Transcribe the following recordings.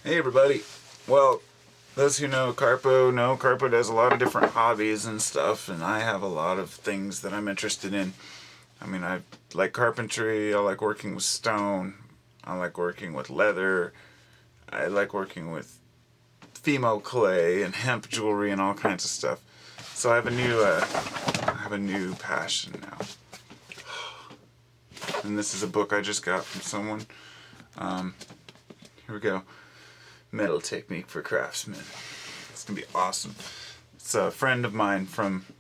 Hey everybody. Well, those who know Carpo does a lot of different hobbies and stuff, and I have a lot of things that I'm interested in. I mean, I like carpentry, I like working with stone, I like working with leather, I like working with Fimo clay and hemp jewelry and all kinds of stuff. So I have a new passion now. And this is a book I just got from someone. Here we go. Metal Technique for Craftsmen. It's gonna be awesome. It's a friend of mine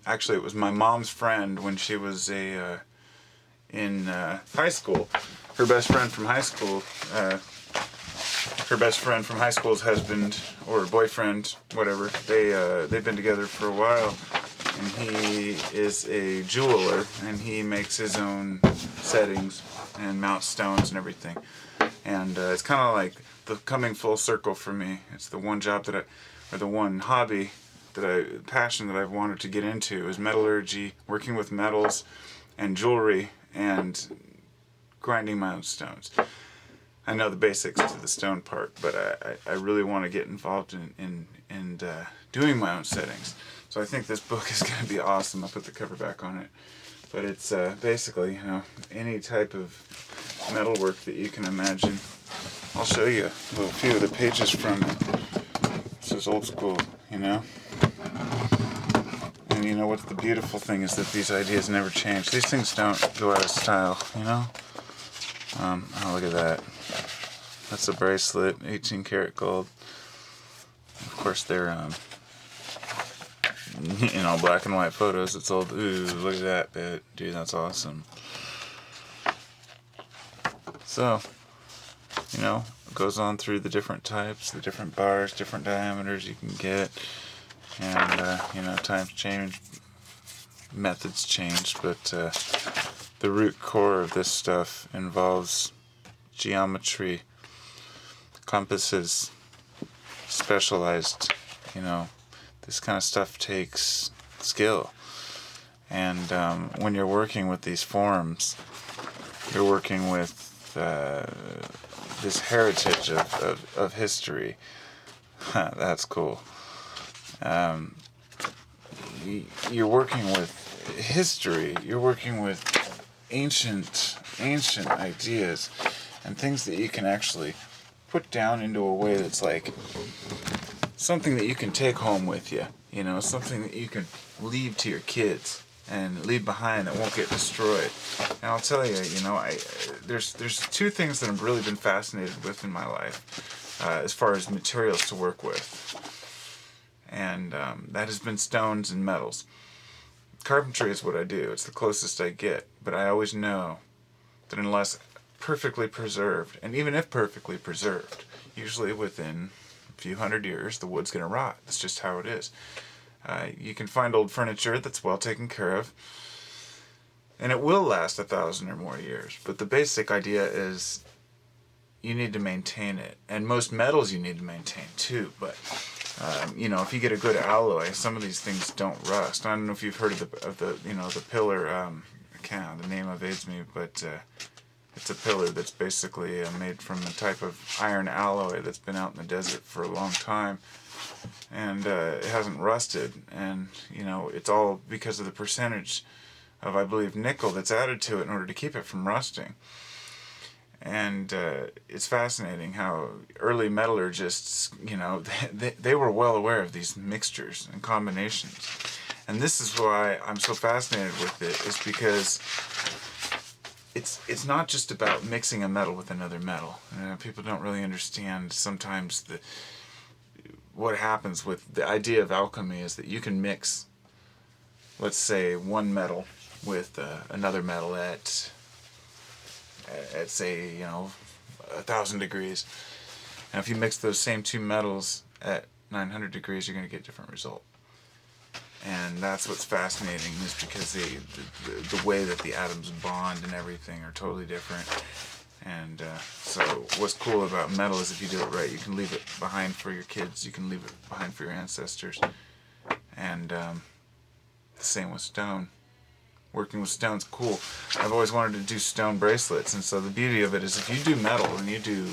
actually it was my mom's friend when she was in high school. Her best friend from high school's husband or boyfriend, whatever, they've been together for a while, and he is a jeweler, and he makes his own settings and mounts stones and everything. And it's kind of like coming full circle for me. It's the one job the one hobby passion that I've wanted to get into is metallurgy, working with metals and jewelry and grinding my own stones. I know the basics to the stone part, but I really want to get involved in doing my own settings. So I think this book is going to be awesome. I'll put the cover back on it. But it's basically, any type of metalwork that you can imagine. I'll show you a few of the pages from it. This is old school, And what's the beautiful thing is that these ideas never change. These things don't go out of style, Oh, look at that. That's a bracelet, 18 karat gold. Of course, they're, black and white photos. It's old. Ooh, look at that bit. Dude, that's awesome. So, it goes on through the different types, the different bars, different diameters you can get. And, times change, methods change, but the root core of this stuff involves geometry, compasses, specialized, this kind of stuff takes skill. And when you're working with these forms, you're working with this heritage of history. That's cool. You're working with history. You're working with ancient ideas and things that you can actually put down into a way that's like something that you can take home with you. Something that you can leave to your kids and leave behind that won't get destroyed. And I'll tell you, there's two things that I've really been fascinated with in my life as far as materials to work with. And that has been stones and metals. Carpentry is what I do. It's the closest I get. But I always know that unless perfectly preserved, and even if perfectly preserved, usually within a few hundred years, the wood's going to rot. That's just how it is. You can find old furniture that's well taken care of, and it will last 1,000 or more years. But the basic idea is you need to maintain it. And most metals you need to maintain too. But, if you get a good alloy, some of these things don't rust. I don't know if you've heard of the pillar, the name evades me, but it's a pillar that's basically made from a type of iron alloy that's been out in the desert for a long time. And it hasn't rusted, and it's all because of the percentage of, I believe, nickel that's added to it in order to keep it from rusting. And it's fascinating how early metallurgists, they were well aware of these mixtures and combinations. And this is why I'm so fascinated with it, is because it's not just about mixing a metal with another metal. People don't really understand sometimes what happens with the idea of alchemy is that you can mix, let's say, one metal with another metal at say, 1,000 degrees. And if you mix those same two metals at 900 degrees, you're going to get a different result. And that's what's fascinating, is because the way that the atoms bond and everything are totally different. And so what's cool about metal is if you do it right, you can leave it behind for your kids, you can leave it behind for your ancestors. And the same with stone. Working with stone's cool. I've always wanted to do stone bracelets, and so the beauty of it is if you do metal and you do,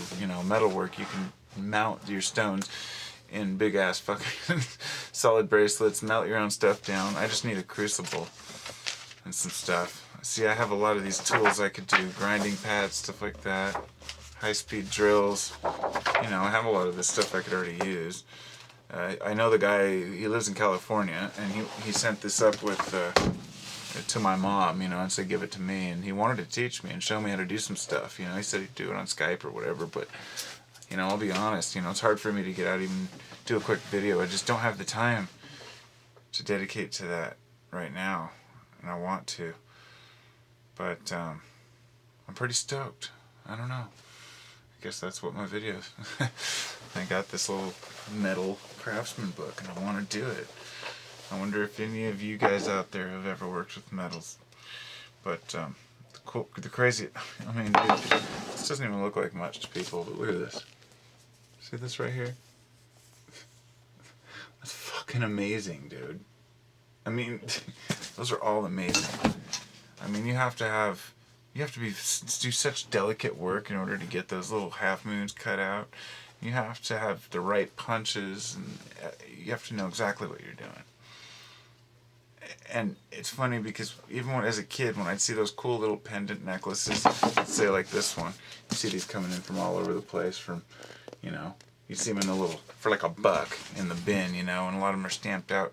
metal work, you can mount your stones in big ass fucking solid bracelets, melt your own stuff down. I just need a crucible and some stuff. See, I have a lot of these tools I could do, grinding pads, stuff like that, high-speed drills. You know, I have a lot of this stuff I could already use. I know the guy, he lives in California, and he sent this up with to my mom, you know, and said give it to me, and he wanted to teach me and show me how to do some stuff. You know, he said he'd do it on Skype or whatever, but, you know, I'll be honest, you know, it's hard for me to get out, even do a quick video. I just don't have the time to dedicate to that right now, and I want to. But I'm pretty stoked. I don't know. I guess that's what my videos. I got this little metal craftsman book, and I want to do it. I wonder if any of you guys out there have ever worked with metals. But the crazy, I mean, dude, this doesn't even look like much to people, but look at this. See this right here? That's fucking amazing, dude. I mean, those are all amazing. I mean, you have to do such delicate work in order to get those little half moons cut out. You have to have the right punches, and you have to know exactly what you're doing. And it's funny because even as a kid, when I'd see those cool little pendant necklaces, let's say like this one, you see these coming in from all over the place from, you know, you see them in the little, for like $1 in the bin, you know, and a lot of them are stamped out.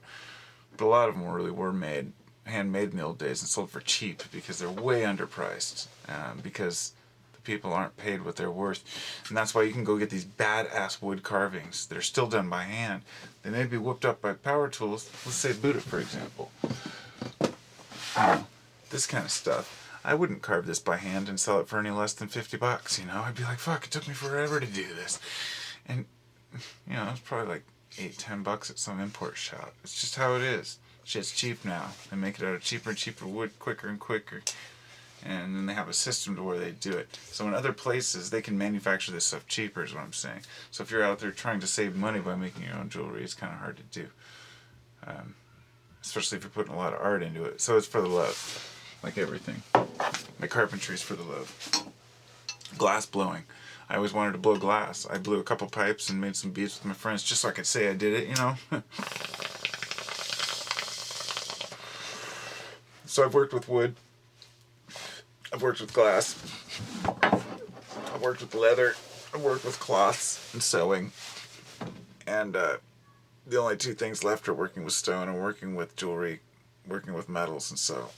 But a lot of them really were made, handmade in the old days, and sold for cheap because they're way underpriced, because the people aren't paid what they're worth. And that's why you can go get these badass wood carvings that are still done by hand. They may be whipped up by power tools. Let's say Buddha, for example. This kind of stuff. I wouldn't carve this by hand and sell it for any less than $50, you know? I'd be like, fuck, it took me forever to do this. And, you know, it's probably like $8-10 at some import shop. It's just how it is. Shit's cheap now. They make it out of cheaper and cheaper wood, quicker and quicker. And then they have a system to where they do it. So in other places, they can manufacture this stuff cheaper, is what I'm saying. So if you're out there trying to save money by making your own jewelry, it's kind of hard to do. Especially if you're putting a lot of art into it. So it's for the love. Like everything. My carpentry's for the love. Glass blowing. I always wanted to blow glass. I blew a couple pipes and made some beats with my friends just so I could say I did it, you know? So I've worked with wood. I've worked with glass. I've worked with leather. I've worked with cloths and sewing. And the only two things left are working with stone and working with jewelry, working with metals. And so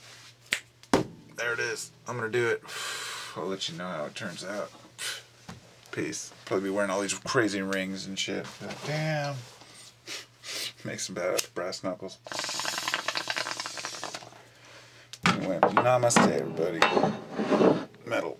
there it is. I'm going to do it. I'll let you know how it turns out. Peace. Probably be wearing all these crazy rings and shit. But damn. Make some badass brass knuckles. Anyway, namaste, everybody. Metal.